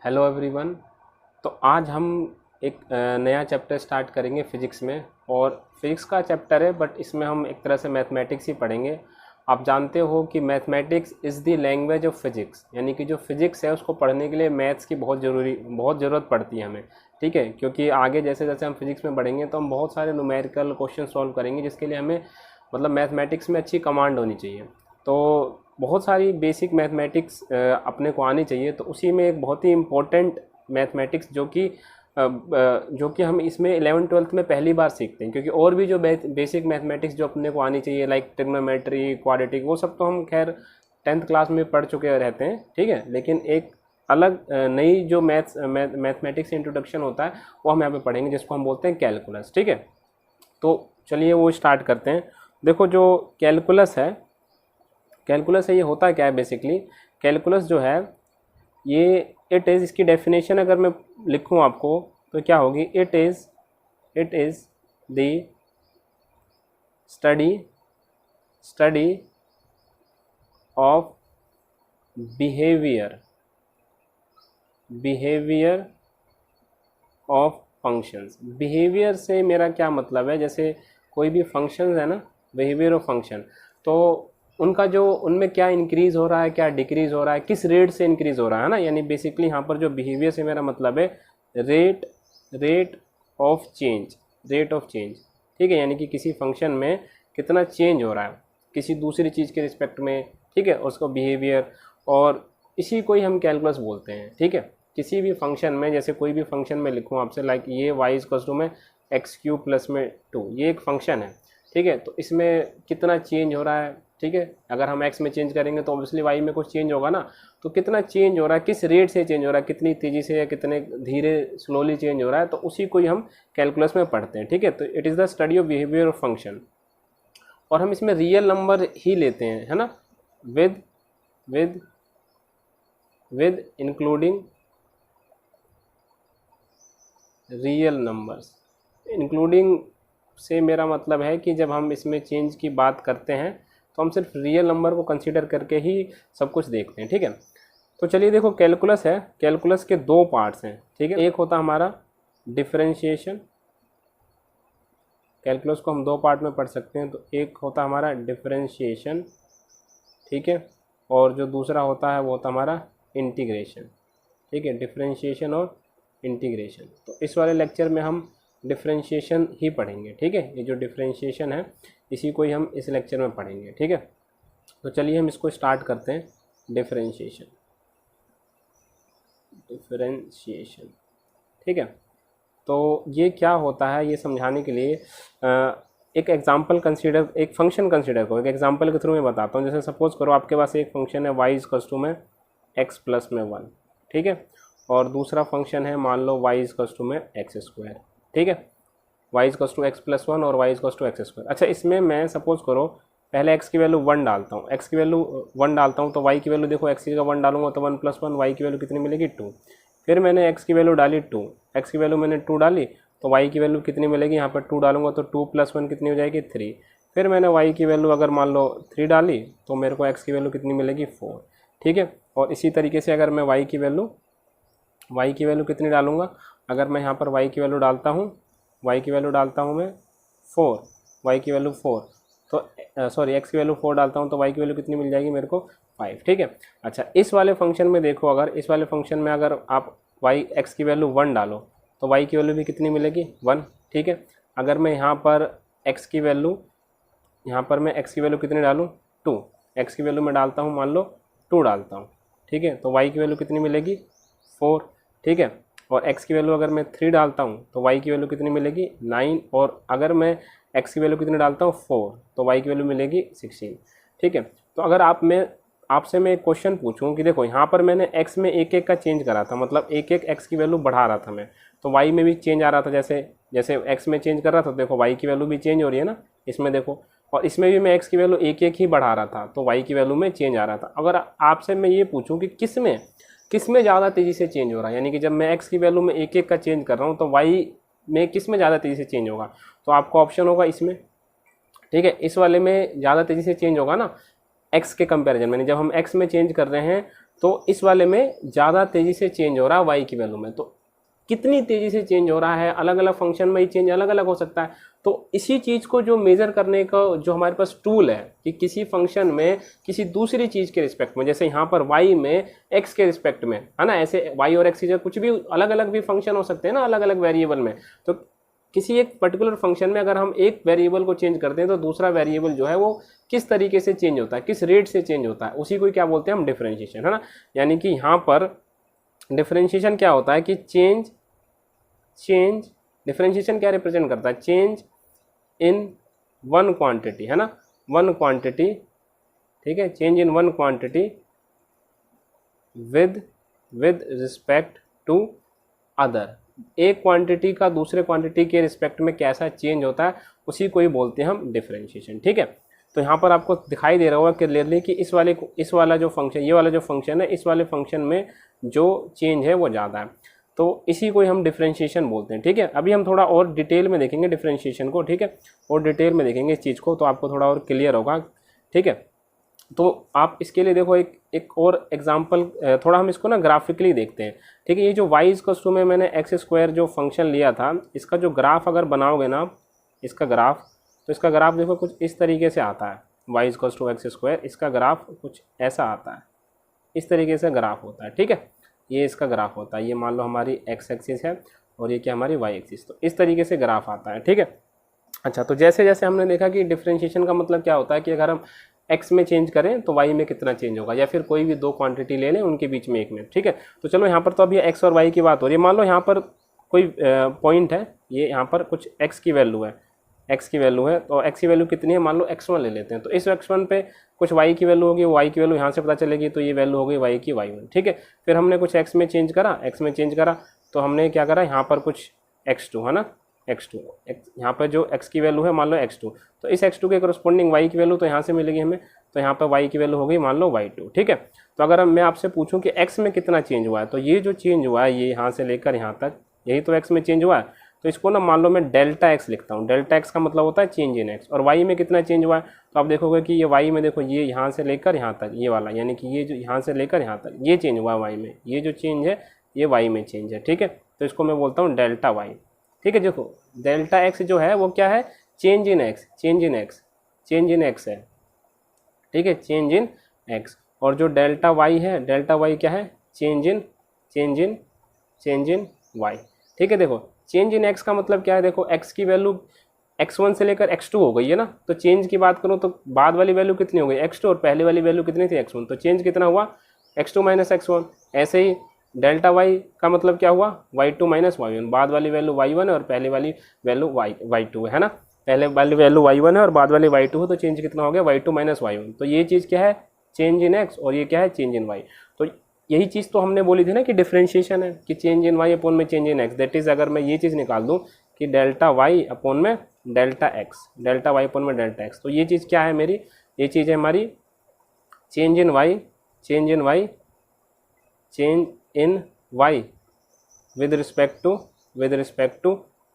Hello everyone. तो आज हम एक नया चैप्टर स्टार्ट करेंगे फिज़िक्स में। और फिज़िक्स का चैप्टर है बट इसमें हम एक तरह से मैथमेटिक्स ही पढ़ेंगे। आप जानते हो कि mathematics is the language of physics, यानी कि जो फिज़िक्स है उसको पढ़ने के लिए मैथ्स की बहुत ज़रूरत पड़ती है हमें। ठीक है, क्योंकि आगे जैसे जैसे हम फिज़िक्स में बढ़ेंगे तो हम बहुत सारे न्यूमेरिकल क्वेश्चन सॉल्व करेंगे, जिसके लिए हमें मतलब मैथमेटिक्स में अच्छी कमांड होनी चाहिए। तो बहुत सारी बेसिक मैथमेटिक्स अपने को आनी चाहिए। तो उसी में एक बहुत ही इम्पोर्टेंट मैथमेटिक्स जो कि हम इसमें 11th-12th में पहली बार सीखते हैं, क्योंकि और भी जो बेसिक मैथमेटिक्स जो अपने को आनी चाहिए लाइक ट्रिग्नोमेट्री, क्वाड्रेटिक, वो सब तो हम खैर 10th क्लास में पढ़ चुके रहते हैं। ठीक है, लेकिन एक अलग नई जो मैथमेटिक्स इंट्रोडक्शन होता है वो हम यहाँ पे पढ़ेंगे, जिसको हम बोलते हैं कैलकुलस। ठीक है, तो चलिए वो स्टार्ट करते हैं। देखो, जो कैलकुलस है ये होता क्या है बेसिकली। कैलकुलस जो है ये इसकी डेफिनेशन अगर मैं लिखूं आपको तो क्या होगी। It is the study of behaviour of functions. Behaviour से मेरा क्या मतलब है, जैसे कोई भी फंक्शंस है ना, बिहेवियर ऑफ फंक्शन, तो उनका जो उनमें क्या इंक्रीज़ हो रहा है, क्या डिक्रीज़ हो रहा है, किस रेट से इंक्रीज़ हो रहा है ना। यानी बेसिकली यहाँ पर जो बिहेवियर से मेरा मतलब है रेट ऑफ चेंज। ठीक है, यानी कि किसी फंक्शन में कितना चेंज हो रहा है किसी दूसरी चीज़ के रिस्पेक्ट में। ठीक है, उसको बिहेवियर, और इसी को ही हम कैलकुलस बोलते हैं। ठीक है, किसी भी फंक्शन में, जैसे कोई भी फंक्शन में लिखूँ आपसे लाइक ये y में x³ प्लस में 2, ये एक फंक्शन है। ठीक है, तो इसमें कितना चेंज हो रहा है। ठीक है, अगर हम x में चेंज करेंगे तो ऑब्वियसली y में कुछ चेंज होगा ना। तो कितना चेंज हो रहा है, किस रेट से चेंज हो रहा है, कितनी तेज़ी से या कितने धीरे स्लोली चेंज हो रहा है, तो उसी को ही हम कैलकुलस में पढ़ते हैं। ठीक है, तो it is the study of behaviour of function. और हम इसमें रियल नंबर ही लेते हैं, है ना, with including real numbers. Including से मेरा मतलब है कि जब हम इसमें चेंज की बात करते हैं तो हम सिर्फ रियल नंबर को कंसीडर करके ही सब कुछ देखते हैं। ठीक है, तो चलिए देखो, कैलकुलस है, कैलकुलस के दो पार्ट्स हैं। ठीक है, एक होता हमारा डिफरेंशिएशन। कैलकुलस को हम दो पार्ट में पढ़ सकते हैं, तो एक होता हमारा डिफरेंशिएशन, ठीक है, और जो दूसरा होता है वो होता हमारा इंटीग्रेशन। ठीक है, डिफरेंशिएशन और इंटीग्रेशन। तो इस वाले लेक्चर में हम डिफरेंशिएशन ही पढ़ेंगे। ठीक है, ये जो डिफरेंशिएशन है इसी को ही हम इस लेक्चर में पढ़ेंगे। ठीक है, तो चलिए हम इसको स्टार्ट करते हैं। डिफरेंशिएशन। ठीक है, तो ये क्या होता है ये समझाने के लिए एक फंक्शन कंसीडर करो। एक एग्जांपल के थ्रू मैं बताता हूँ। जैसे सपोज करो आपके पास एक फंक्शन है y में x प्लस में 1। ठीक है, और दूसरा फंक्शन है मान लो y में x²। ठीक है, y x प्लस 1 और y x²। अच्छा, इसमें मैं सपोज करो पहले x की वैल्यू 1 डालता हूँ, तो y की वैल्यू देखो, x की जगह 1 डालूंगा तो 1 + 1, y की वैल्यू कितनी मिलेगी 2। फिर मैंने x की वैल्यू डाली 2, x की वैल्यू मैंने 2 डाली तो y की वैल्यू कितनी मिलेगी, यहाँ पर 2 डालूंगा तो 2 + 1 कितनी हो जाएगी 3। फिर मैंने y की वैल्यू अगर मान लो 3 डाली तो मेरे को x की वैल्यू कितनी मिलेगी 4। ठीक है, और इसी तरीके से अगर मैं y की वैल्यू कितनी डालूंगा, अगर मैं यहाँ पर y की वैल्यू डालता हूँ मैं 4, y की वैल्यू 4, तो सॉरी x की वैल्यू 4 डालता हूँ तो y की वैल्यू कितनी मिल जाएगी मेरे को 5। ठीक है, अच्छा, इस वाले फंक्शन में देखो, अगर इस वाले फंक्शन में अगर आप x की वैल्यू 1 डालो तो y की वैल्यू भी कितनी मिलेगी 1। ठीक है, अगर मैं यहाँ पर x की वैल्यू कितनी डालूँ 2, x की वैल्यू मैं डालता हूँ मान लो 2 डालता हूँ। ठीक है, तो y की वैल्यू कितनी मिलेगी 4। ठीक है, और x की वैल्यू अगर मैं 3 डालता हूँ तो y की वैल्यू कितनी मिलेगी 9, और अगर मैं x की वैल्यू कितनी डालता हूँ 4 तो y की वैल्यू मिलेगी 16। ठीक है, तो अगर आपसे मैं एक क्वेश्चन पूछूं कि देखो यहाँ पर मैंने x में एक एक का चेंज करा था, मतलब एक एक x की वैल्यू बढ़ा रहा था मैं, तो y में भी चेंज आ रहा था। जैसे जैसे x में चेंज कर रहा था देखो y की वैल्यू भी चेंज हो रही है ना इसमें देखो, और इसमें भी मैं x की वैल्यू एक एक ही बढ़ा रहा था तो y की वैल्यू में चेंज आ रहा था। अगर आपसे मैं ये पूछूँ कि किस में ज़्यादा तेज़ी से चेंज हो रहा है, यानी कि जब मैं x की वैल्यू में एक एक का चेंज कर रहा हूँ तो y में किस में ज़्यादा तेज़ी से चेंज होगा, तो आपको ऑप्शन होगा इसमें। ठीक है, इस वाले में ज़्यादा तेज़ी से चेंज होगा ना x के कंपैरिजन में। जब हम x में चेंज कर रहे हैं तो इस वाले में ज़्यादा तेज़ी से चेंज हो रहा है y की वैल्यू में। तो कितनी तेज़ी से चेंज हो रहा है, अलग अलग फंक्शन में ये चेंज अलग अलग हो सकता है। तो इसी चीज़ को जो मेज़र करने का जो हमारे पास टूल है कि किसी फंक्शन में किसी दूसरी चीज़ के रिस्पेक्ट में, जैसे यहाँ पर y में x के रिस्पेक्ट में है ना, ऐसे y और x की कुछ भी अलग अलग भी फंक्शन हो सकते हैं ना अलग अलग वेरिएबल में। तो किसी एक पर्टिकुलर फंक्शन में अगर हम एक वेरिएबल को चेंज करते हैं तो दूसरा वेरिएबल जो है वो किस तरीके से चेंज होता है, किस रेट से चेंज होता है, उसी को क्या बोलते हैं हम डिफरेंशिएशन, है ना। यानी कि यहाँ पर डिफरेंशिएशन क्या होता है कि चेंज डिफरेंशिएशन क्या रिप्रेजेंट करता है, चेंज इन वन क्वांटिटी, है ना, वन क्वांटिटी, ठीक है, change in one quantity with respect to other. एक क्वांटिटी का दूसरे क्वांटिटी के रिस्पेक्ट में कैसा चेंज होता है उसी को ही बोलते हैं हम डिफरेंशिएशन, ठीक है। तो यहाँ पर आपको दिखाई दे रहा होगा क्लियरली कि इस वाला जो फंक्शन, ये वाला जो फंक्शन है, इस वाले फंक्शन में जो चेंज है वो ज़्यादा है, तो इसी को ही हम डिफरेंशिएशन बोलते हैं, ठीक है। अभी हम थोड़ा और डिटेल में देखेंगे डिफरेंशिएशन को, ठीक है, और डिटेल में देखेंगे इस चीज़ को, तो आपको थोड़ा और क्लियर होगा, ठीक है। तो आप इसके लिए देखो एक और एग्जांपल, थोड़ा हम इसको ना ग्राफिकली देखते हैं, ठीक है। ये जो y इक्वल्स टू में मैंने x² जो फंक्शन लिया था, इसका जो ग्राफ अगर बनाओगे ना आप, इसका ग्राफ, तो इसका ग्राफ देखो कुछ इस तरीके से आता है, y इक्वल्स टू x², इसका ग्राफ कुछ ऐसा आता है, इस तरीके से ग्राफ होता है, ठीक है। ये इसका ग्राफ होता है, ये मान लो हमारी x एक्सिस है और ये क्या हमारी y एक्सिस, तो इस तरीके से ग्राफ आता है, ठीक है। अच्छा, तो जैसे जैसे हमने देखा कि डिफरेंशिएशन का मतलब क्या होता है कि अगर हम x में चेंज करें तो y में कितना चेंज होगा, या फिर कोई भी दो क्वांटिटी ले लें उनके बीच में एक में, ठीक है। तो चलो यहाँ पर तो अभी x और y की बात हो रही है, मान लो यहाँ पर कोई पॉइंट है, ये यहाँ पर कुछ x की वैल्यू है, तो x की वैल्यू कितनी है, मान लो x1 ले लेते हैं, तो इस x1 पे कुछ y की वैल्यू होगी, y की वैल्यू यहाँ से पता चलेगी, तो ये वैल्यू हो गई y की y1, ठीक है। फिर हमने कुछ x में चेंज करा, तो हमने क्या करा, यहाँ पर कुछ x2, है ना, x2, यहाँ पर जो x की वैल्यू है मान लो x2, तो इस x2 के करस्पॉन्डिंग y की वैल्यू तो यहाँ से मिलेगी हमें, तो यहाँ पर y की वैल्यू हो गई मान लो y2, ठीक है। तो अगर मैं आपसे पूछूं कि x में कितना चेंज हुआ है, तो ये जो चेंज हुआ है ये यहाँ से लेकर यहाँ तक, यही तो x में चेंज हुआ है, तो इसको ना मान लो मैं डेल्टा x लिखता हूँ, डेल्टा x का मतलब होता है चेंज इन x, और y में कितना चेंज हुआ है, तो आप देखोगे कि ये y में देखो ये यहाँ से लेकर यहाँ तक ये वाला, यानी कि ये जो यहाँ से लेकर यहाँ तक ये चेंज हुआ है y में, ये जो चेंज है ये y में चेंज है, ठीक है। तो इसको मैं बोलता हूँ डेल्टा y, ठीक है। देखो डेल्टा x जो है वो क्या है, चेंज इन x है, ठीक है, चेंज इन x, और जो डेल्टा y है, डेल्टा y क्या है, चेंज इन y, ठीक है। देखो चेंज इन x का मतलब क्या है, देखो x की वैल्यू x1 से लेकर x2 हो गई है ना, तो चेंज की बात करूँ तो बाद वाली वैल्यू कितनी हो गई x2, और पहले वाली वैल्यू कितनी थी x1, तो चेंज कितना हुआ x2 माइनस x1। ऐसे ही डेल्टा y का मतलब क्या हुआ, y2 माइनस y1, बाद वाली वैल्यू y1 है और पहले वाली वैल्यू y2 है ना, पहले वाली वैल्यू y1 है और बाद वाली y2 है, तो चेंज कितना हो गया y2 माइनस y1। तो ये चीज़ क्या है, चेंज इन x, और ये क्या है, चेंज इन y। तो यही चीज़ तो हमने बोली थी ना कि डिफरेंशिएशन है कि चेंज इन y अपॉन में change in x, that is अगर मैं ये चीज़ निकाल दूँ कि डेल्टा y अपॉन में डेल्टा y अपॉन में डेल्टा x, तो ये चीज़ क्या है मेरी, ये चीज़ है हमारी change in y with respect to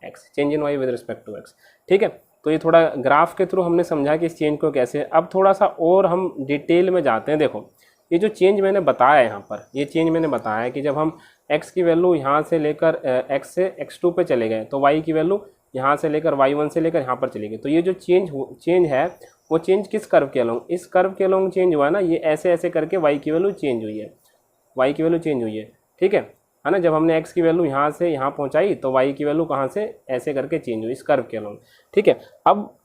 x, change in y with respect to x, ठीक है। तो ये थोड़ा ग्राफ के थ्रू हमने समझा कि इस चेंज को कैसे। अब थोड़ा सा और हम डिटेल में जाते हैं। देखो ये जो चेंज मैंने बताया है यहाँ पर, ये चेंज मैंने बताया है कि जब हम x की वैल्यू यहाँ से लेकर x से x2 पे चले गए, तो y की वैल्यू यहाँ से लेकर y1 से लेकर यहाँ पर चली गई। तो ये जो चेंज है वो चेंज किस कर्व के अलोंग, इस कर्व के अलोंग चेंज हुआ है ना, ये ऐसे ऐसे करके y की वैल्यू चेंज हुई है, ठीक है ना। जब हमने x की वैल्यू यहाँ से यहाँ पहुँचाई तो y की वैल्यू कहाँ से ऐसे करके चेंज हुई, इस कर्व के अलोंग, ठीक है। अब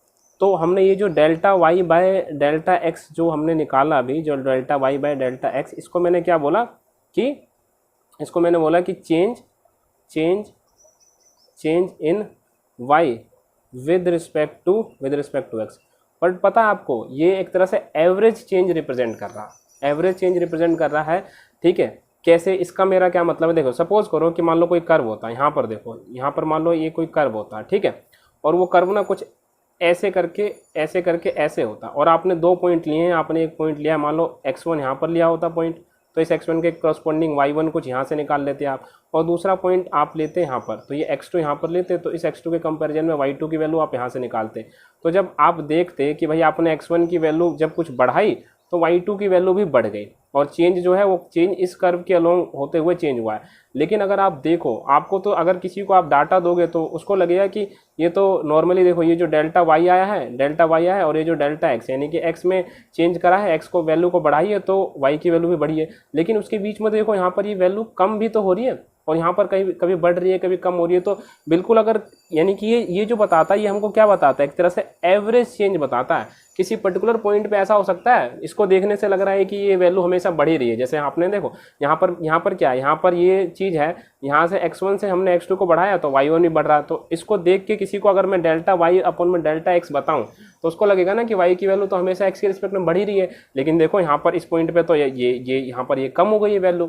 तो हमने ये जो delta y by delta x जो हमने निकाला अभी, जो delta y by delta x, इसको मैंने क्या बोला कि change in y with respect to x। But पता है आपको ये एक तरह से एवरेज चेंज रिप्रेजेंट कर रहा है, ठीक है। कैसे, इसका मेरा क्या मतलब है, देखो सपोज करो कि मान लो कोई कर्व होता है, यहाँ पर देखो, यहाँ पर मान लो ये कोई कर्व होता है, ठीक है, और वो कर्व ना कुछ ऐसे करके ऐसे होता, और आपने दो पॉइंट लिए हैं, आपने एक पॉइंट लिया मान लो x1 यहाँ पर लिया होता पॉइंट, तो इस x1 के करस्पॉन्डिंग y1 कुछ यहाँ से निकाल लेते आप, और दूसरा पॉइंट आप लेते यहाँ पर, तो ये x2 यहाँ पर लेते, तो इस x2 के कंपैरिजन में y2 की वैल्यू आप यहाँ से निकालते। तो जब आप देखते कि भाई आपने x1 की वैल्यू जब कुछ बढ़ाई तो y2 की वैल्यू भी बढ़ गई और चेंज जो है वो चेंज इस कर्व के अलोंग होते हुए चेंज हुआ है। लेकिन अगर आप देखो, आपको तो अगर किसी को आप डाटा दोगे तो उसको लगेगा कि ये तो नॉर्मली देखो ये जो डेल्टा y आया है और ये जो डेल्टा x यानी कि x में चेंज करा है, x को वैल्यू को बढ़ाई है तो y की वैल्यू भी बढ़ी है। लेकिन उसके बीच में देखो यहाँ पर ये वैल्यू कम भी तो हो रही है और यहाँ पर कभी कभी बढ़ रही है, कभी कम हो रही है। तो बिल्कुल अगर यानी कि ये जो बताता है ये हमको क्या बताता है, एक तरह से एवरेज चेंज बताता है। किसी पर्टिकुलर पॉइंट पे ऐसा हो सकता है, इसको देखने से लग रहा है कि ये वैल्यू हमेशा बढ़ ही रही है। जैसे आपने देखो यहाँ पर क्या है, यहाँ पर ये चीज़ है, यहाँ से x1 से हमने x2 को बढ़ाया तो y1 भी बढ़ रहा है। तो इसको देख के किसी को अगर मैं डेल्टा y अपॉन में डेल्टा x बताऊँ तो उसको लगेगा ना कि y की वैल्यू तो हमेशा x के रिस्पेक्ट में बढ़ ही रही है। लेकिन देखो यहाँ पर इस पॉइंट पे तो ये यहाँ पर ये कम हो गई है वैल्यू।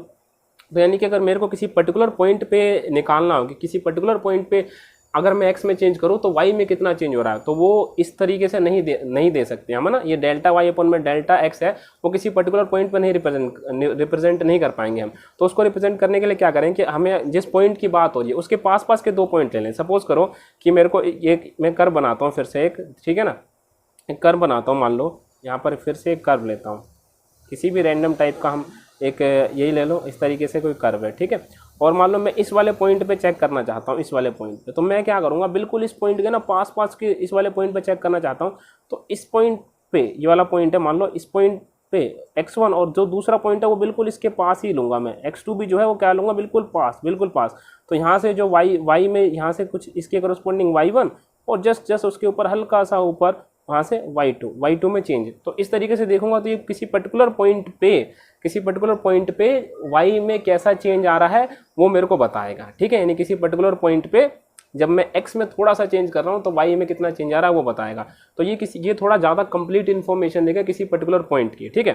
तो यानी कि अगर मेरे को किसी पर्टिकुलर पॉइंट पे निकालना हो कि किसी पर्टिकुलर पॉइंट पे अगर मैं x में चेंज करूँ तो y में कितना चेंज हो रहा है, तो वो इस तरीके से नहीं दे सकते हम, है ना। ये डेल्टा y अपॉन में डेल्टा x है, वो किसी पर्टिकुलर पॉइंट पे नहीं रिप्रेजेंट नहीं कर पाएंगे हम। तो उसको रिप्रेजेंट करने के लिए क्या करें कि हमें जिस पॉइंट की बात हो रही है उसके पास पास के 2 पॉइंट ले लें। सपोज करो कि मेरे को एक मैं कर्व बनाता हूँ फिर से एक, ठीक है ना, एक कर्व बनाता हूँ। मान लो यहाँ पर फिर से एक कर्व लेता हूँ, किसी भी रैंडम टाइप का हम एक यही ले लो, इस तरीके से कोई कर्व है, ठीक है। और मान लो मैं इस वाले पॉइंट पे चेक करना चाहता हूँ, इस वाले पॉइंट पे, तो मैं क्या करूँगा, बिल्कुल इस पॉइंट के ना पास पास के इस वाले पॉइंट पे चेक करना चाहता हूँ। तो इस पॉइंट पे, ये वाला पॉइंट है, मान लो इस पॉइंट पे x1 और जो दूसरा पॉइंट है वो बिल्कुल इसके पास ही लूँगा मैं, x2 भी जो है वो क्या लूँगा, बिल्कुल पास। तो यहाँ से जो y में यहाँ से कुछ इसके करस्पॉन्डिंग y1 और जस्ट उसके ऊपर हल्का सा ऊपर वहाँ से y2 में चेंज। तो इस तरीके से देखूंगा तो ये किसी पर्टिकुलर पॉइंट पे y में कैसा चेंज आ रहा है वो मेरे को बताएगा, ठीक है। यानी किसी पर्टिकुलर पॉइंट पे जब मैं x में थोड़ा सा चेंज कर रहा हूँ तो y में कितना चेंज आ रहा है वो बताएगा। तो ये थोड़ा ज़्यादा कंप्लीट इन्फॉर्मेशन देगा किसी पर्टिकुलर पॉइंट की, ठीक है।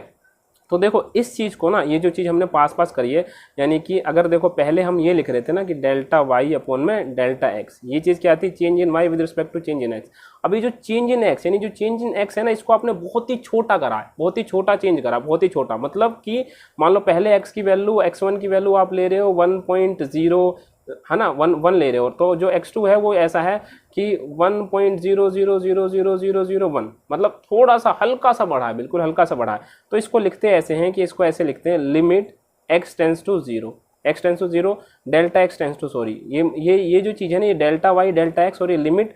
तो देखो इस चीज़ को ना, ये जो चीज़ हमने पास करी है, यानी कि अगर देखो पहले हम ये लिख रहे थे ना कि डेल्टा y अपॉन में डेल्टा x, ये चीज़ क्या थी, change in y with respect to change in x। अभी जो चेंज इन x यानी जो चेंज इन x है ना, इसको आपने बहुत ही छोटा करा है, बहुत ही छोटा चेंज करा, बहुत ही छोटा। मतलब कि मान लो पहले x की वैल्यू, x1 की वैल्यू आप ले रहे हो 1.0, है ना, 1 ले रहे हो, तो जो x2 है वो ऐसा है कि 1.00000001, मतलब थोड़ा सा हल्का सा बढ़ा है, बिल्कुल हल्का सा बढ़ा है। तो इसको लिखते ऐसे हैं कि इसको ऐसे लिखते हैं, limit x tends to 0 delta x tends to, sorry ये जो चीज़ है ना, ये डेल्टा y डेल्टा x और ये limit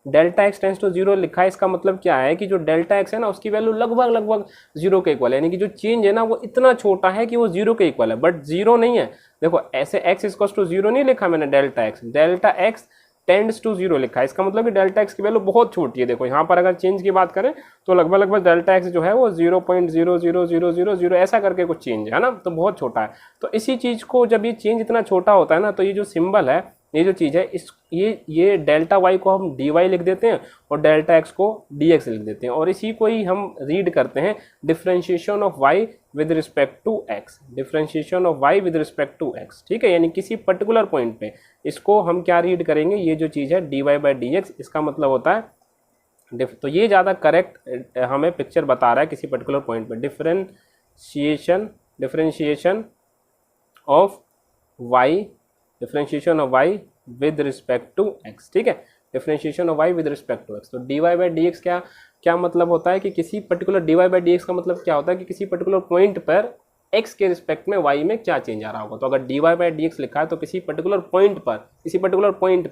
delta x tends to 0 लिखा है। इसका मतलब क्या है कि जो डेल्टा x है ना उसकी वैल्यू लगभग 0 के इक्वल है, यानी कि जो चेंज है ना वो इतना छोटा है कि वो 0 के इक्वल है, बट 0 नहीं है। देखो ऐसे x इक्वल टू 0 नहीं लिखा मैंने, डेल्टा x टेंड्स टू 0 लिखा है। इसका मतलब कि डेल्टा x की वैल्यू बहुत छोटी है। देखो यहाँ पर अगर चेंज की बात करें तो लगभग डेल्टा x जो है वो 0.00000 ऐसा करके कुछ चेंज है ना, तो बहुत छोटा है। तो इसी चीज़ को जब ये चेंज इतना छोटा होता है ना, तो ये जो सिंबल है, ये जो चीज़ है, इस ये डेल्टा y को हम dy लिख देते हैं और डेल्टा x को dx लिख देते हैं, और इसी को ही हम रीड करते हैं differentiation of y with respect to x, differentiation of y with respect to x, ठीक है। यानी किसी पर्टिकुलर पॉइंट पे इसको हम क्या रीड करेंगे, ये जो चीज़ है dy बाई dx, इसका मतलब होता है तो ये ज़्यादा करेक्ट हमें पिक्चर बता रहा है किसी पर्टिकुलर पॉइंट पे, differentiation of y with respect to x, ठीक है, differentiation of y with respect to x। तो dy बाई dx क्या मतलब होता है कि किसी पर्टिकुलर dy बाई dx का मतलब क्या होता है कि किसी पर्टिकुलर पॉइंट पर x के रिस्पेक्ट में y में क्या चेंज आ रहा होगा। तो अगर dy बाई dx लिखा है तो किसी पर्टिकुलर पॉइंट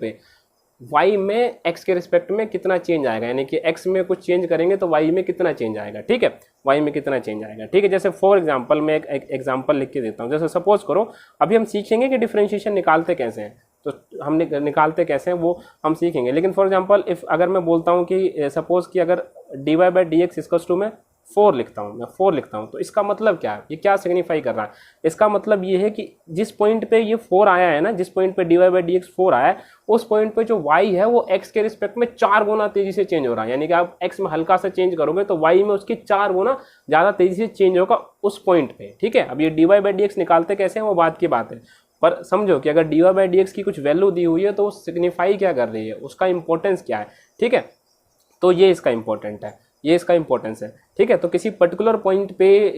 पे y में x के रिस्पेक्ट में कितना चेंज आएगा, यानी कि x में कुछ चेंज करेंगे तो y में कितना चेंज आएगा, ठीक है, y में कितना चेंज आएगा, ठीक है। जैसे फॉर एग्जांपल मैं एक एग्जांपल लिख के देता हूँ। जैसे सपोज करो, अभी हम सीखेंगे कि डिफरेंशिएशन निकालते कैसे हैं, तो हम निकालते कैसे हैं वो हम सीखेंगे। लेकिन फॉर एग्जांपल अगर मैं बोलता हूँ कि सपोज कि अगर dy by dx equals to मैं 4 लिखता हूँ, तो इसका मतलब क्या है, ये क्या सिग्निफाई कर रहा है। इसका मतलब ये है कि जिस पॉइंट पे ये 4 आया है ना, जिस पॉइंट पे dy बाई dx 4 आया है, उस पॉइंट पे जो y है वो x के रिस्पेक्ट में 4 गुना तेजी से चेंज हो रहा है। यानी कि आप x में हल्का सा चेंज करोगे तो y में उसके 4 गुना ज़्यादा तेजी से चेंज होगा उस पॉइंट पे, ठीक है। अब ये dy बाई dx निकालते कैसे हैं वो बात की बात है, पर समझो कि अगर dy बाई dx की कुछ वैल्यू दी हुई है तो वो सिग्निफाई क्या कर रही है, उसका इंपॉर्टेंस क्या है, ठीक है। तो ये इसका इंपॉर्टेंट है, ये इसका इंपॉर्टेंस है, ठीक है। तो किसी पर्टिकुलर पॉइंट पे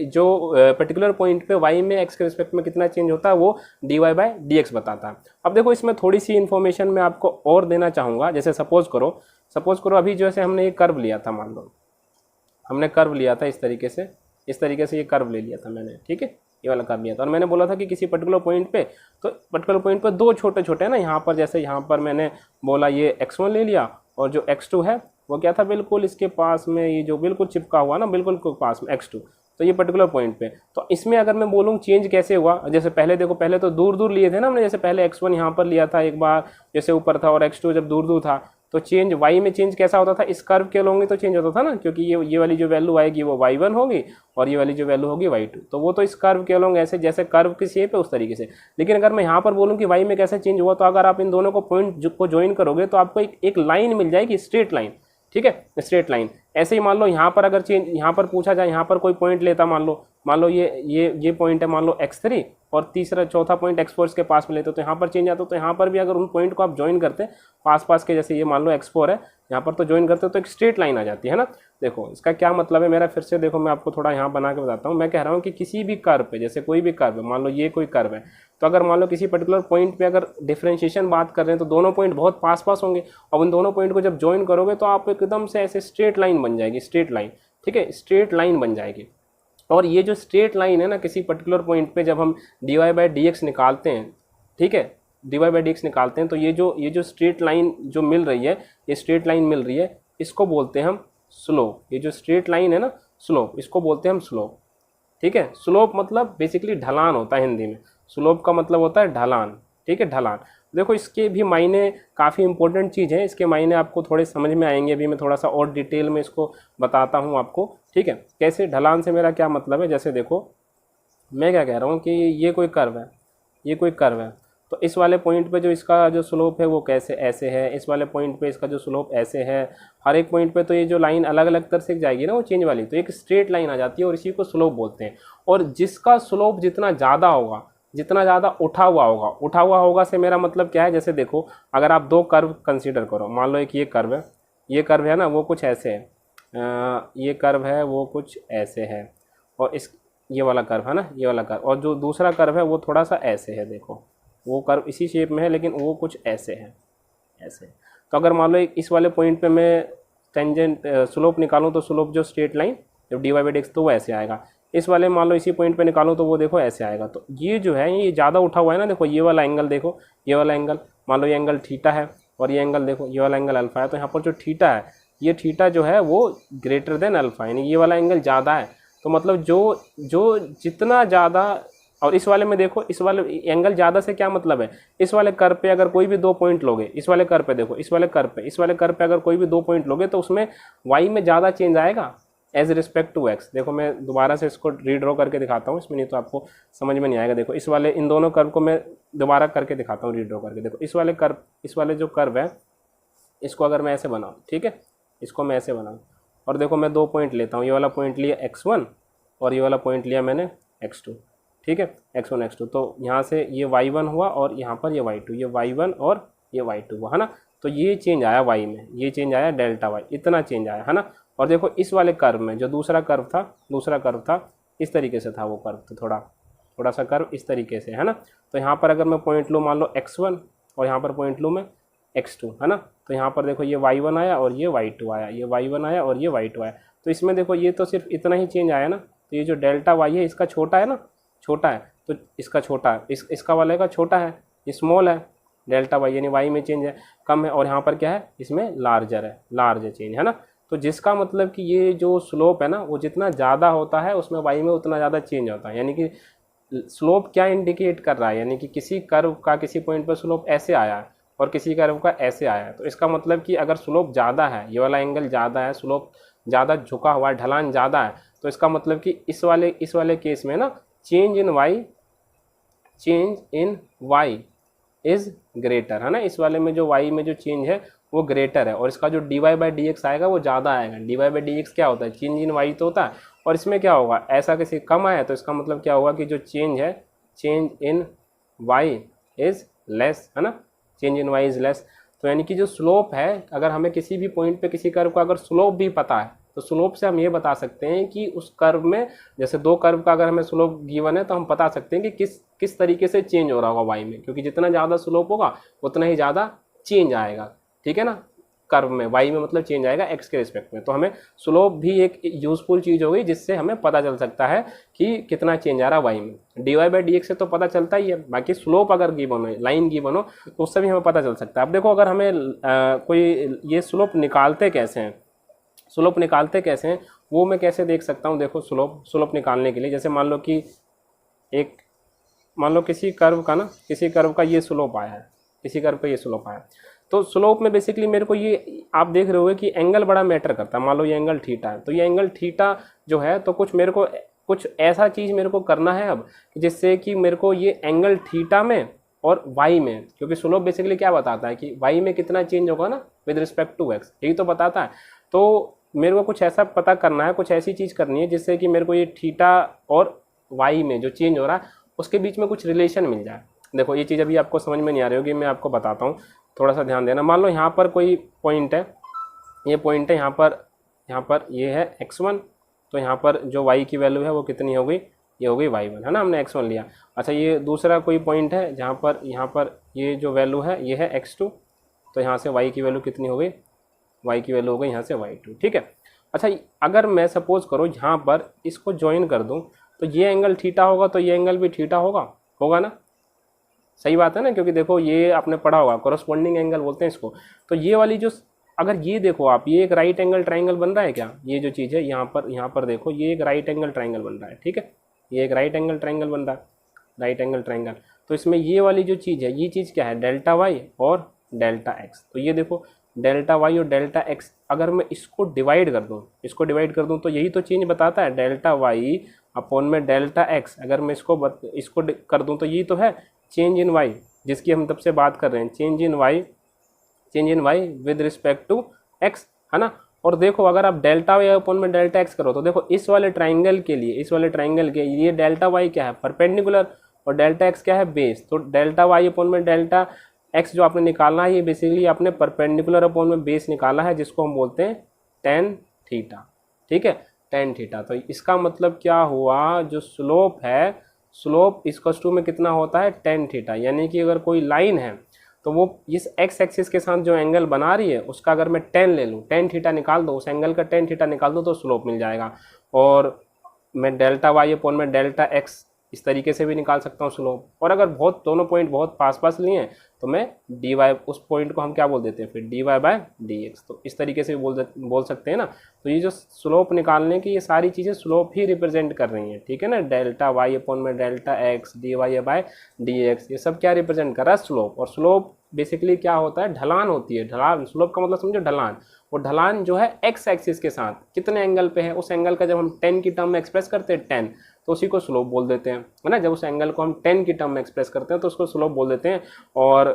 y में x के रिस्पेक्ट में कितना चेंज होता है वो dy बाई dx बताता है। अब देखो इसमें थोड़ी सी इन्फॉर्मेशन मैं आपको और देना चाहूँगा। जैसे सपोज करो अभी जैसे हमने एक कर्व लिया था, मान लो हमने कर्व लिया था इस तरीके से, इस तरीके से ये कर्व ले लिया था मैंने, ठीक है, ये वाला कर्व लिया था। और मैंने बोला था कि किसी पर्टिकुलर पॉइंट पे, तो पर्टिकुलर पॉइंट पे दो छोटे छोटे है ना, यहाँ पर जैसे यहाँ पर मैंने बोला ये x1 ले लिया, और जो x2 है वो क्या था, बिल्कुल इसके पास में, ये जो बिल्कुल चिपका हुआ ना बिल्कुल पास में x2, तो ये पर्टिकुलर पॉइंट पे। तो इसमें अगर मैं बोलूँ चेंज कैसे हुआ, जैसे पहले देखो, पहले तो दूर दूर लिए थे ना हमने, जैसे पहले x1 यहाँ पर लिया था एक बार, जैसे ऊपर था, और x2 जब दूर दूर था, तो चेंज y में चेंज कैसा होता था, इस कर्व के लोगे तो चेंज होता था ना, क्योंकि ये वाली जो वैल्यू आएगी वो y1 होगी, और ये वाली जो वैल्यू होगी y2, तो वो तो इस कर्व के लोग ऐसे, जैसे कर्व की शेप है उस तरीके से। लेकिन अगर मैं यहाँ पर बोलूँ कि y में कैसे चेंज हुआ, तो अगर आप इन दोनों को पॉइंट को ज्वाइन करोगे तो आपको एक लाइन मिल जाएगी, स्ट्रेट लाइन, ठीक है, स्ट्रेट लाइन। ऐसे ही मान लो यहाँ पर अगर चेंज, यहाँ पर पूछा जाए, यहाँ पर कोई पॉइंट लेता, मान लो ये पॉइंट है, मान लो x3, और तीसरा चौथा पॉइंट x4 के पास में लेते, तो यहाँ पर चेंज आता, तो यहाँ पर भी अगर उन पॉइंट को आप ज्वाइन करते पास पास के, जैसे ये मान लो x4 है, यहाँ पर तो ज्वाइन करते तो एक स्ट्रेट लाइन आ जाती है ना। देखो इसका क्या मतलब है मेरा, फिर से देखो मैं आपको थोड़ा यहाँ बना के बताता हूँ। मैं कह रहा हूँ कि किसी भी कर्व पे, जैसे कोई भी कर्व है, मान लो ये कोई कर्व है, तो अगर मान लो किसी पर्टिकुलर पॉइंट पे अगर डिफरेंशिएशन बात कर रहे हैं, तो दोनों पॉइंट बहुत पास पास होंगे, और उन दोनों पॉइंट को जब ज्वाइन करोगे तो आप एकदम से ऐसे स्ट्रेट लाइन बन जाएगी, स्ट्रेट लाइन, ठीक है, स्ट्रेट लाइन बन जाएगी। और ये जो स्ट्रेट लाइन है ना, किसी पर्टिकुलर पॉइंट पे जब हम dy/dx निकालते हैं, ठीक है, dy/dx निकालते हैं, तो ये जो स्ट्रेट लाइन जो मिल रही है, ये स्ट्रेट लाइन मिल रही है, इसको बोलते हैं हम स्लोप। ये जो स्ट्रेट लाइन है ना, स्लोप, इसको बोलते हैं हम स्लोप, ठीक है। स्लोप मतलब बेसिकली ढलान होता है हिंदी में, स्लोप का मतलब होता है ढलान, ठीक है, ढलान। देखो इसके भी मायने काफ़ी इंपॉर्टेंट चीज़ है, इसके मायने आपको थोड़े समझ में आएंगे, अभी मैं थोड़ा सा और डिटेल में इसको बताता हूँ आपको, ठीक है। कैसे ढलान से मेरा क्या मतलब है, जैसे देखो मैं क्या कह रहा हूँ कि ये कोई कर्व है, ये कोई कर्व है, तो इस वाले पॉइंट पे जो इसका जो स्लोप है वो कैसे ऐसे है, इस वाले पॉइंट पे इसका जो स्लोप ऐसे है, हर एक पॉइंट पे तो ये जो लाइन अलग अलग तरह से जाएगी ना वो चेंज वाली, तो एक स्ट्रेट लाइन आ जाती है, और इसी को स्लोप बोलते हैं। और जिसका स्लोप जितना ज़्यादा होगा, जितना ज़्यादा उठा हुआ होगा से मेरा मतलब क्या है, जैसे देखो अगर आप दो कर्व कंसीडर करो, मान लो एक ये कर्व है, ये कर्व है ना वो कुछ ऐसे है, ये कर्व है वो कुछ ऐसे है, और इस ये वाला कर्व है ना, ये वाला कर्व, और जो दूसरा कर्व है वो थोड़ा सा ऐसे है, देखो वो कर्व इसी शेप में है लेकिन वो कुछ ऐसे है, ऐसे। तो अगर मान लो इस वाले पॉइंट पे मैं टेंजेंट स्लोप निकालूं, तो स्लोप जो स्ट्रेट लाइन जब dy/dx तो वो ऐसे आएगा। इस वाले मान लो इसी पॉइंट पे निकालूं तो वो देखो ऐसे आएगा। तो ये जो है ये ज़्यादा उठा हुआ है ना, देखो ये वाला एंगल, देखो ये वाला एंगल, मान लो ये एंगल थीटा है, और ये एंगल देखो ये वाला एंगल अल्फा है, तो यहाँ पर जो थीटा है, ये थीटा जो है वो ग्रेटर देन अल्फा, यानी ये वाला एंगल ज़्यादा है। तो मतलब जो जितना ज़्यादा, और इस वाले में देखो, इस वाले एंगल ज़्यादा से क्या मतलब है, इस वाले कर्व पे अगर कोई भी दो पॉइंट लोगे, इस वाले कर्व पे देखो, इस वाले कर्व पे अगर कोई भी दो पॉइंट लोगे, तो उसमें y में ज़्यादा चेंज आएगा एज रिस्पेक्ट टू x। देखो मैं दोबारा से इसको रीड्रॉ करके दिखाता हूँ, इसमें नहीं तो आपको समझ में नहीं आएगा। देखो इस वाले, इन दोनों कर्व को मैं दोबारा करके दिखाता हूँ, रीड्रॉ करके। देखो इस वाले जो कर्व है, इसको अगर मैं ऐसे बनाऊँ, ठीक है, इसको मैं ऐसे बनाऊँ, और देखो मैं दो पॉइंट लेता हूँ, ये वाला पॉइंट लिया x1 और ये वाला पॉइंट लिया मैंने x2, ठीक है, x1 x2। तो यहाँ से ये y1 हुआ, और यहाँ पर ये y2, ये y1 और ये y2 हुआ, है ना। तो ये चेंज आया y में, ये चेंज आया डेल्टा y, इतना चेंज आया, है ना। और देखो इस वाले कर्व में जो दूसरा कर्व था इस तरीके से था, वो कर्व तो थोड़ा सा कर्व इस तरीके से, है ना। तो यहाँ पर अगर मैं पॉइंट लूँ मान लो x1, और यहाँ पर पॉइंट लूँ मैं x2, है ना, तो यहाँ पर देखो ये y1 आया और ये y2 आया, ये y1 आया और ये y2 आया। तो इसमें देखो ये तो सिर्फ इतना ही चेंज आया ना, तो ये जो डेल्टा y है इसका छोटा है ना, छोटा है, तो इसका छोटा है, इसका वाले का छोटा है, ये स्मॉल है, डेल्टा y यानी y में चेंज है कम है, और यहाँ पर क्या है, इसमें लार्जर है, लार्ज चेंज, है ना। तो जिसका मतलब कि ये जो स्लोप है ना वो जितना ज़्यादा होता है उसमें y में उतना ज़्यादा चेंज होता है। यानी कि स्लोप क्या इंडिकेट कर रहा है, यानी कि किसी कर्व का किसी पॉइंट पर स्लोप ऐसे आया है और किसी कर्व का ऐसे आया है, तो इसका मतलब कि अगर स्लोप ज़्यादा है, ये वाला एंगल ज़्यादा है, स्लोप ज़्यादा झुका हुआ है, ढलान ज़्यादा है, तो इसका मतलब कि इस वाले केस में ना change in y is greater, है ना। इस वाले में जो y में जो चेंज है वो ग्रेटर है, और इसका जो dy/dx आएगा वो ज़्यादा आएगा। dy/dx क्या होता है, चेंज इन y तो होता है, और इसमें क्या होगा, ऐसा किसी कम आया तो इसका मतलब क्या होगा कि जो चेंज है, change in y is less, है ना, change in y is less. तो यानी कि जो स्लोप है, अगर हमें किसी भी पॉइंट पे किसी कर्व का अगर स्लोप भी पता है, तो स्लोप से हम ये बता सकते हैं कि उस कर्व में, जैसे दो कर्व का अगर हमें स्लोप गिवन है तो हम बता सकते हैं कि किस तरीके से चेंज हो रहा होगा y में, क्योंकि जितना ज़्यादा स्लोप होगा उतना ही ज़्यादा चेंज आएगा, ठीक है ना। कर्व में, वाई में मतलब चेंज आएगा एक्स के रिस्पेक्ट में। तो हमें स्लोप भी एक यूजफुल चीज़ हो गई जिससे हमें पता चल सकता है कि कितना चेंज आ रहा है वाई में। dy बाई डी एक्स से तो पता चलता ही है, बाकी स्लोप अगर गिवन हो, लाइन गिवन हो, तो उससे भी हमें पता चल सकता है। अब देखो अगर हमें कोई ये स्लोप निकालते कैसे हैं, स्लोप निकालते कैसे हैं वो मैं कैसे देख सकता हूँ। देखो स्लोप निकालने के लिए जैसे मान लो किसी कर्व का ना, किसी कर्व का ये स्लोप आया है, किसी कर्व का ये स्लोप आया, तो स्लोप में बेसिकली मेरे को ये आप देख रहे हो कि एंगल बड़ा मैटर करता है। मान लो ये एंगल थीटा है, तो ये एंगल थीटा जो है तो कुछ ऐसा चीज़ मेरे को करना है अब जिससे कि मेरे को ये एंगल थीटा में और वाई में, क्योंकि स्लोप बेसिकली क्या बताता है कि वाई में कितना चेंज होगा ना विद रिस्पेक्ट टू एक्स, यही तो बताता है। तो मेरे को कुछ ऐसा पता करना है, कुछ ऐसी चीज़ करनी है जिससे कि मेरे को ये थीटा और वाई में जो चेंज हो रहा है उसके बीच में कुछ रिलेशन मिल जाए। देखो ये चीज़ अभी आपको समझ में नहीं आ रही होगी, मैं आपको बताता हूँ, थोड़ा सा ध्यान देना। मान लो यहाँ पर कोई पॉइंट है, ये पॉइंट है यहाँ पर ये है x1, तो यहाँ पर जो y की वैल्यू है वो कितनी हो गई, ये हो गई y1, है ना, हमने x1 लिया। अच्छा ये दूसरा कोई पॉइंट है जहाँ पर यहाँ पर ये जो वैल्यू है ये है x2, तो यहाँ से y की वैल्यू कितनी हो गई, y की वैल्यू हो गई यहाँ से y2, ठीक है। अच्छा अगर मैं सपोज करो यहाँ पर इसको ज्वाइन कर दूँ तो ये एंगल थीटा होगा, तो ये एंगल भी थीटा होगा ना, सही बात है ना, क्योंकि देखो ये आपने पढ़ा होगा कोरस्पॉन्डिंग एंगल बोलते हैं इसको। तो ये वाली जो अगर ये देखो आप, ये एक राइट एंगल ट्राइंगल बन रहा है क्या, ये जो चीज़ है यहाँ पर देखो ये एक राइट एंगल ट्राइंगल बन रहा है, ठीक है, ये एक राइट एंगल ट्राइंगल बन रहा है, राइट एंगल ट्राइंगल। तो इसमें ये वाली जो चीज़ है, ये चीज़ क्या है, डेल्टा वाई और डेल्टा एक्स। तो ये देखो डेल्टा वाई और डेल्टा एक्स, अगर मैं इसको डिवाइड कर दूँ तो यही तो चेंज बताता है, डेल्टा वाई अपॉन में डेल्टा एक्स। अगर मैं इसको कर दूँ तो यही तो है चेंज इन वाई, जिसकी हम तब से बात कर रहे हैं, change in y with respect to x, है ना। और देखो अगर आप डेल्टा वाई अपॉन में डेल्टा एक्स करो तो देखो इस वाले ट्राइंगल के ये डेल्टा वाई क्या है, परपेंडिकुलर, और डेल्टा एक्स क्या है, बेस। तो डेल्टा वाई अपॉन में डेल्टा एक्स जो आपने निकालना है ये बेसिकली आपने परपेंडिकुलर अपॉन में बेस निकाला है, जिसको हम बोलते हैं टेन थीटा, ठीक है, टेन थीटा। तो इसका मतलब क्या हुआ, जो स्लोप है, स्लोप इक्वल्स टू में कितना होता है, टेन थीटा। यानी कि अगर कोई लाइन है तो वो इस एक्स एक्सिस के साथ जो एंगल बना रही है उसका अगर मैं टेन ले लूँ, टेन थीटा निकाल दो, उस एंगल का टेन थीटा निकाल दो तो स्लोप मिल जाएगा। और मैं डेल्टा वाई अपॉन में डेल्टा एक्स इस तरीके से भी निकाल सकता हूँ स्लोप। और अगर दोनों पॉइंट बहुत पास लिए हैं तो मैं डी वाई, उस पॉइंट को हम क्या बोल देते हैं फिर, d y by d x. तो इस तरीके से भी बोल सकते हैं ना। तो ये जो स्लोप निकालने की ये सारी चीज़ें स्लोप ही रिप्रेजेंट कर रही हैं, ठीक है ना। डेल्टा वाई अपॉन में delta x, d y by d x, ये सब क्या रिप्रेजेंट कर रहा है, स्लोप। और स्लोप बेसिकली क्या होता है, ढलान होती है। ढलान, स्लोप का मतलब समझो ढलान। वो ढलान जो है एक्स एक्सिस के साथ कितने एंगल पे है, उस एंगल का जब हम 10 की टर्म में एक्सप्रेस करते हैं 10, तो उसी को स्लोप बोल देते हैं, है ना। जब उस एंगल को हम 10 की टर्म में एक्सप्रेस करते हैं तो उसको स्लोप बोल देते हैं। और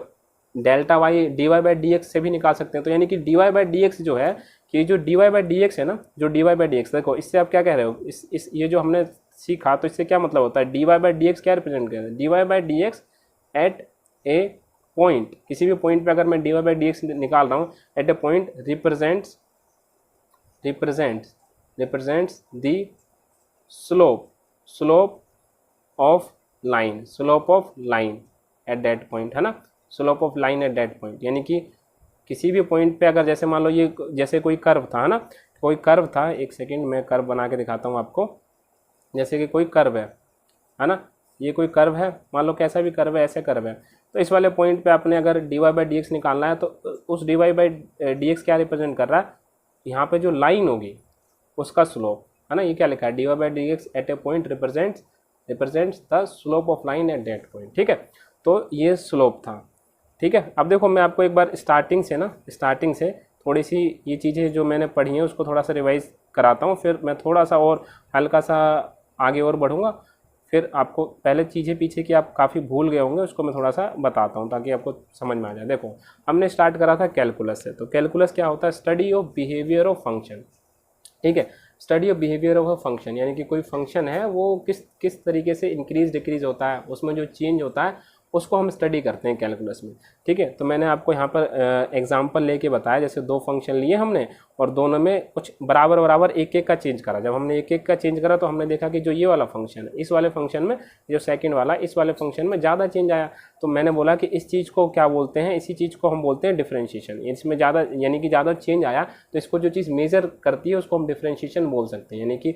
delta y d y by d x से भी निकाल सकते हैं। तो यानी कि d y by d x जो है, कि जो d y by d x है ना, जो d y by d x, देखो इससे आप क्या कह रहे हो, ये जो हमने सीखा तो इससे क्या मतलब होता है, d y by d x क्या रिप्रेजेंट कर रहा है, d y by d x at a point, किसी भी पॉइंट पे अगर मैं d y by d x निकाल रहा हूँ at a point, represents the slope of line at that point, है ना, slope of line at that point. यानी कि किसी भी पॉइंट पे अगर जैसे मान लो ये जैसे कोई कर्व था, है ना, कोई कर्व था, एक सेकेंड मैं कर्व बना के दिखाता हूँ आपको। जैसे कि कोई कर्व है ना, ये कोई कर्व है, मान लो कैसा भी कर्व है, ऐसे कर्व है। तो इस वाले पॉइंट पे आपने अगर d y by d x निकालना है तो उस d y by d x क्या रिप्रेजेंट कर रहा है, यहाँ पे जो लाइन होगी उसका स्लोप, है ना। ये क्या लिखा है, d y by d x at a point represents the slope of line at that point, ठीक है। तो ये स्लोप था, ठीक है। अब देखो मैं आपको एक बार स्टार्टिंग से थोड़ी सी ये चीज़ें जो मैंने पढ़ी हैं उसको थोड़ा सा रिवाइज कराता हूँ, फिर मैं थोड़ा सा और हल्का सा आगे और बढ़ूँगा, फिर आपको पहले चीज़ें पीछे की आप काफ़ी भूल गए होंगे उसको मैं थोड़ा सा बताता हूँ ताकि आपको समझ में आ जाए। देखो हमने स्टार्ट करा था कैलकुलस से, तो कैलकुलस क्या होता है, study of behaviour of function, ठीक है, study of behaviour of a function. यानी कि कोई फंक्शन है वो किस तरीके से इंक्रीज डिक्रीज होता है, उसमें जो चेंज होता है उसको हम स्टडी करते हैं कैलकुलस में। ठीक है, तो मैंने आपको यहाँ पर एग्जांपल लेके बताया, जैसे दो फंक्शन लिए हमने और दोनों में कुछ बराबर बराबर एक एक का चेंज करा। जब हमने एक एक का चेंज करा तो हमने देखा कि जो ये वाला फंक्शन है, इस वाले फंक्शन में, जो सेकंड वाला, इस वाले फंक्शन में ज़्यादा चेंज आया। तो मैंने बोला कि इस चीज़ को क्या बोलते हैं, इसी चीज़ को हम बोलते हैं डिफरेंशिएशन। इसमें ज़्यादा यानी कि ज़्यादा चेंज आया तो इसको जो चीज़ मेजर करती है उसको हम डिफरेंशिएशन बोल सकते हैं। यानी कि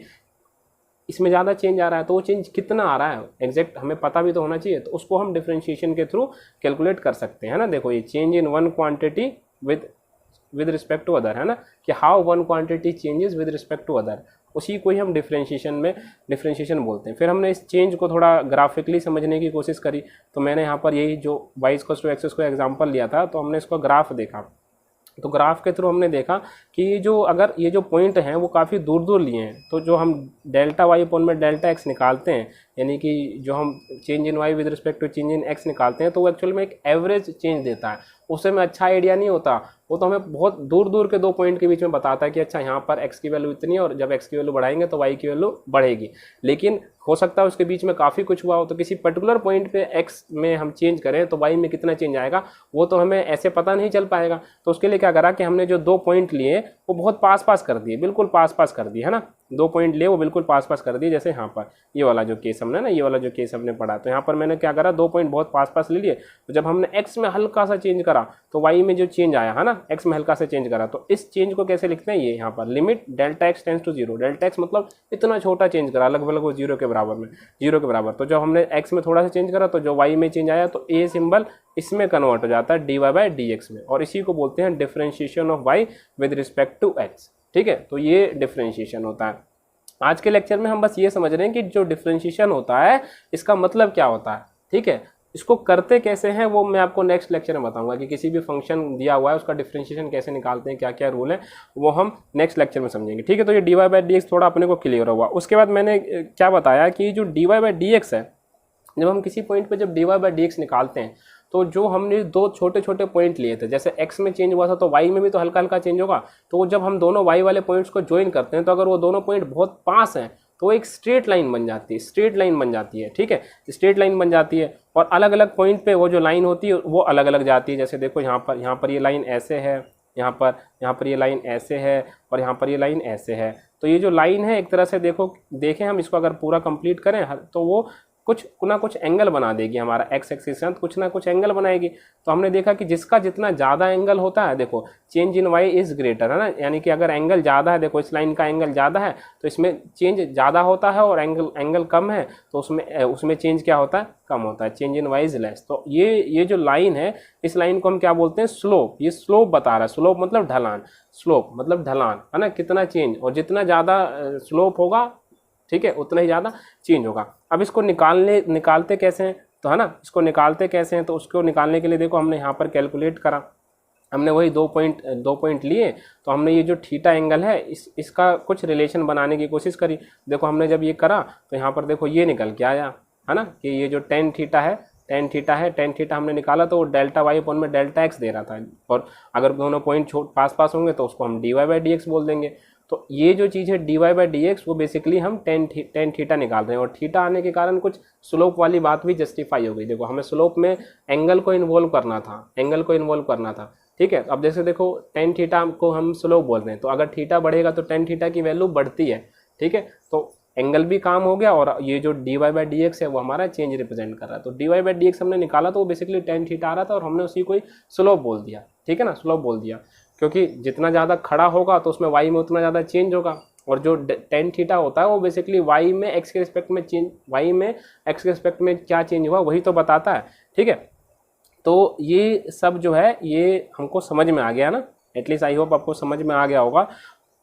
इसमें ज़्यादा चेंज आ रहा है तो वो चेंज कितना आ रहा है एग्जैक्ट हमें पता भी तो होना चाहिए, तो उसको हम डिफरेंशिएशन के थ्रू कैलकुलेट कर सकते हैं, है ना। देखो ये change in one quantity with respect to other, है ना, कि how one quantity changes with respect to other, उसी को ही हम डिफरेंशिएशन बोलते हैं। फिर हमने इस चेंज को थोड़ा ग्राफिकली समझने की कोशिश करी। तो मैंने यहाँ पर यही जो y = x को एग्जाम्पल लिया था, तो हमने इसको ग्राफ देखा। तो ग्राफ के थ्रू हमने देखा कि अगर ये जो पॉइंट हैं वो काफ़ी दूर दूर लिए हैं, तो जो हम डेल्टा वाई अपॉन में डेल्टा एक्स निकालते हैं, यानी कि जो हम change in y with respect to change in x निकालते हैं, तो वो एक्चुअल में एक एवरेज चेंज देता है। उससे में अच्छा आइडिया नहीं होता, वो तो हमें बहुत दूर दूर के दो पॉइंट के बीच में बताता है कि अच्छा यहाँ पर एक्स की वैल्यू इतनी है और जब एक्स की वैल्यू बढ़ाएंगे तो वाई की वैल्यू बढ़ेगी। लेकिन हो सकता है उसके बीच में काफ़ी कुछ हुआ हो, तो किसी पर्टिकुलर पॉइंट पे एक्स में हम चेंज करें तो वाई में कितना चेंज आएगा वो तो हमें ऐसे पता नहीं चल पाएगा। तो उसके लिए क्या करा कि हमने जो दो पॉइंट लिए वो बहुत पास पास कर दिए, बिल्कुल पास पास कर दिए, है ना। दो पॉइंट लिए वो बिल्कुल पास पास कर दिए। जैसे यहाँ पर ये वाला जो केस हमने ना, ये वाला जो केस हमने पढ़ा, तो यहाँ पर मैंने क्या करा, दो पॉइंट बहुत पास पास ले लिए। तो जब हमने एक्स में हल्का सा चेंज करा तो वाई में जो चेंज आया, है ना, एक्स में हल्का सा चेंज करा, तो इस चेंज को कैसे लिखते हैं, ये यहाँ पर limit delta x tends to zero. Delta x मतलब इतना छोटा चेंज करा, लगभग वो जीरो के बराबर। तो जब हमने एक्स में थोड़ा सा चेंज करा तो जो वाई में चेंज आया तो ए सिंबल इसमें कन्वर्ट हो जाता है dy/dx में, और इसी को बोलते हैं differentiation of y with respect to x। ठीक है, तो ये डिफरेंशिएशन होता है। आज के लेक्चर में हम बस ये समझ रहे हैं कि जो डिफरेंशिएशन होता है इसका मतलब क्या होता है। ठीक है, इसको करते कैसे हैं वो मैं आपको नेक्स्ट लेक्चर में बताऊंगा, कि किसी भी फंक्शन दिया हुआ है उसका डिफरेंशिएशन कैसे निकालते हैं, क्या क्या रूल है, वो हम नेक्स्ट लेक्चर में समझेंगे। ठीक है, तो ये dy/dx थोड़ा अपने को क्लियर हुआ। उसके बाद मैंने क्या बताया कि जो dy/dx है, जब हम किसी पॉइंट पे जब dy/dx निकालते हैं तो जो हमने दो छोटे छोटे पॉइंट लिए थे, जैसे x में चेंज हुआ था तो y में भी तो हल्का हल्का चेंज होगा। तो जब हम दोनों y वाले पॉइंट्स को ज्वाइन करते हैं तो अगर वो दोनों पॉइंट बहुत पास हैं तो वो एक स्ट्रेट लाइन बन जाती है, ठीक है, स्ट्रेट लाइन बन जाती है। और अलग अलग पॉइंट पे वो जो लाइन होती है वो अलग अलग जाती है। जैसे देखो यहाँ पर ये लाइन ऐसे है, यहाँ पर ये लाइन ऐसे है, और यहाँ पर ये लाइन ऐसे है। तो ये जो लाइन है एक तरह से देखें हम इसको अगर पूरा कंप्लीट करें तो वो कुछ ना कुछ एंगल बना देगी, हमारा एक्स एक्सिस के साथ कुछ ना कुछ एंगल बनाएगी। तो हमने देखा कि जिसका जितना ज़्यादा एंगल होता है, देखो change in y is greater, है ना, यानी कि अगर एंगल ज़्यादा है, देखो इस लाइन का एंगल ज़्यादा है तो इसमें चेंज ज़्यादा होता है, और एंगल कम है तो उसमें चेंज क्या होता है, कम होता है, change in y is less. तो ये जो लाइन है, इस लाइन को हम क्या बोलते हैं, स्लोप। ये स्लोप बता रहा है, स्लोप मतलब ढलान, स्लोप मतलब ढलान, है ना, कितना चेंज, और जितना ज़्यादा स्लोप होगा, ठीक है, उतना ही ज़्यादा चेंज होगा। अब इसको निकालते कैसे हैं, तो है ना, इसको निकालते कैसे हैं, तो उसको निकालने के लिए देखो हमने यहाँ पर कैलकुलेट करा, हमने वही दो पॉइंट लिए, तो हमने ये जो थीटा एंगल है इसका कुछ रिलेशन बनाने की कोशिश करी। देखो हमने जब ये करा तो यहाँ पर देखो ये निकल के आया, है ना, कि ये जो टेन थीटा हमने निकाला तो वो डेल्टा वाई अपॉन में डेल्टा एक्स दे रहा था। और अगर दोनों पॉइंट पास पास होंगे तो उसको हम dy/dx बोल देंगे। तो ये जो चीज़ है dy/dx वो बेसिकली हम टेन थीटा निकाल रहे हैं, और थीटा आने के कारण कुछ स्लोप वाली बात भी जस्टिफाई हो गई। देखो हमें स्लोप में एंगल को इन्वॉल्व करना था, ठीक है। अब जैसे देखो टेन थीटा को हम स्लोप बोल रहे हैं, तो अगर थीटा बढ़ेगा तो टेन थीटा की वैल्यू बढ़ती है, ठीक है, तो एंगल भी काम हो गया, और ये जो dy/dx है वो हमारा चेंज रिप्रेजेंट कर रहा है। तो dy/dx हमने निकाला तो वो बेसिकली टेन थीटा आ रहा था, और हमने उसी को स्लोप बोल दिया, ठीक है ना, स्लोप बोल दिया, क्योंकि जितना ज़्यादा खड़ा होगा तो उसमें y में उतना ज़्यादा चेंज होगा। और जो टेन थीटा होता है वो बेसिकली y में x के रिस्पेक्ट में क्या चेंज हुआ वही तो बताता है, ठीक है। तो ये सब जो है ये हमको समझ में आ गया ना, एटलीस्ट आई होप आपको समझ में आ गया होगा।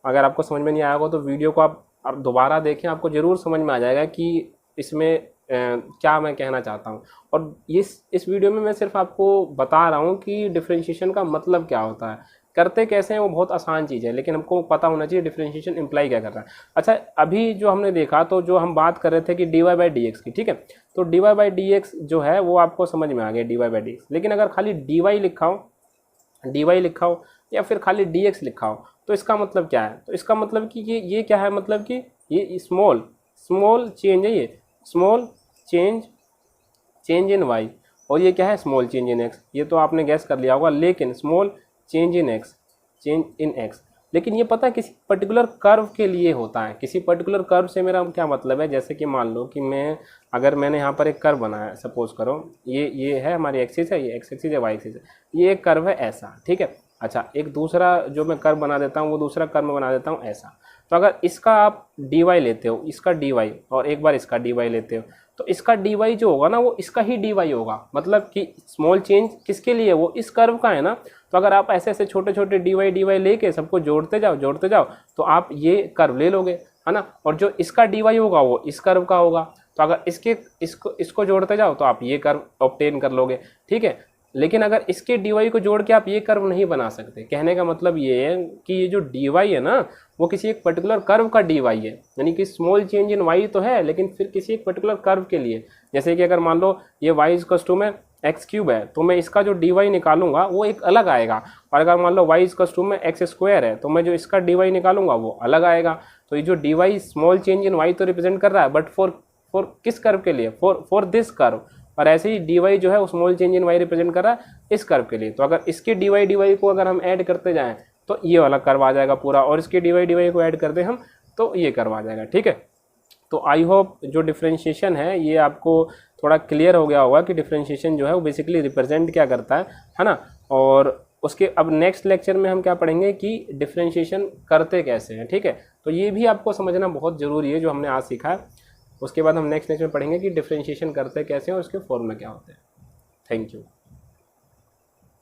अगर आपको समझ में नहीं आया होगा तो वीडियो को आप दोबारा देखें, आपको ज़रूर समझ में आ जाएगा कि इसमें क्या मैं कहना चाहता हूँ। और इस वीडियो में मैं सिर्फ आपको बता रहा हूँ कि डिफरेंशिएशन का मतलब क्या होता है, करते कैसे हैं वो बहुत आसान चीज़ है, लेकिन हमको पता होना चाहिए डिफरेंशिएशन इम्प्लाई क्या कर रहा है। अच्छा, अभी जो हमने देखा तो जो हम बात कर रहे थे कि dy/dx की, ठीक है, तो dy/dx जो है वो आपको समझ में आ गया dy/dx। लेकिन अगर खाली dy लिखा हो या फिर खाली dx लिखा हो तो इसका मतलब क्या है, तो इसका मतलब कि ये क्या है, मतलब कि ये स्मॉल चेंज है, ये स्मॉल चेंज इन y, और ये क्या है, स्मॉल चेंज इन एक्स। ये तो आपने गैस कर लिया होगा, लेकिन small change in x, change in x, लेकिन ये पता है किसी पर्टिकुलर कर्व के लिए होता है। किसी पर्टिकुलर कर्व से मेरा क्या मतलब है, जैसे कि मान लो कि मैंने यहाँ पर एक कर्व बनाया, सपोज करो ये है हमारी एक्सिस है, ये एक्स एक्सिस है, वाई एक्सिस है, ये एक कर्व है ऐसा, ठीक है। अच्छा, एक दूसरा जो मैं कर्व बना देता हूँ, वो दूसरा कर्व बना देता हूँ ऐसा। तो अगर इसका आप dy लेते हो, इसका dy, और एक बार इसका dy लेते हो, तो इसका dy जो होगा ना, वो इसका ही dy होगा। मतलब कि स्मॉल चेंज किसके लिए, वो इस कर्व का है ना। तो अगर आप ऐसे ऐसे छोटे छोटे dy लेके सबको जोड़ते जाओ तो आप ये कर्व ले लोगे, है ना। और जो इसका dy होगा वो इस कर्व का होगा। तो अगर इसको जोड़ते जाओ तो आप ये कर्व ऑब्टेन कर लोगे, ठीक है। लेकिन अगर इसके dy को जोड़ के आप ये कर्व नहीं बना सकते। कहने का मतलब ये है कि ये जो dy है ना, वो किसी एक पर्टिकुलर कर्व का dy है, यानी कि स्मॉल चेंज इन y तो है, लेकिन फिर किसी एक पर्टिकुलर कर्व के लिए। जैसे कि अगर मान लो ये y इक्वल्स टू में एक्स क्यूब है, तो मैं इसका जो dy निकालूंगा वो एक अलग आएगा। और अगर मान लो y इक्वल्स टू में एक्स स्क्वायर है, तो मैं जो इसका dy निकालूंगा वो अलग आएगा। तो ये जो dy small change in y तो रिप्रेजेंट कर रहा है, बट फॉर किस कर्व के लिए, फॉर दिस कर्व। और ऐसे ही dy जो है वो small change in y represent कर रहा है इस कर्व के लिए। तो अगर इसके dy को अगर हम ऐड करते जाएं तो ये वाला कर्व आ जाएगा पूरा, और इसके dy को ऐड करते हम तो ये कर्व आ जाएगा, ठीक है। तो आई होप जो डिफ्रेंशिएशन है ये आपको थोड़ा क्लियर हो गया होगा कि डिफ्रेंशिएशन जो है वो बेसिकली रिप्रेजेंट क्या करता है ना। और उसके अब नेक्स्ट लेक्चर में हम क्या पढ़ेंगे कि डिफ्रेंशिएशन करते कैसे हैं, ठीक है। तो ये भी आपको समझना बहुत ज़रूरी है जो हमने आज सीखा है। उसके बाद हम नेक्स्ट लेक्चर में पढ़ेंगे कि डिफ्रेंशिएशन करते कैसे हैं और उसके फॉर्मूला क्या होते हैं। Thank you.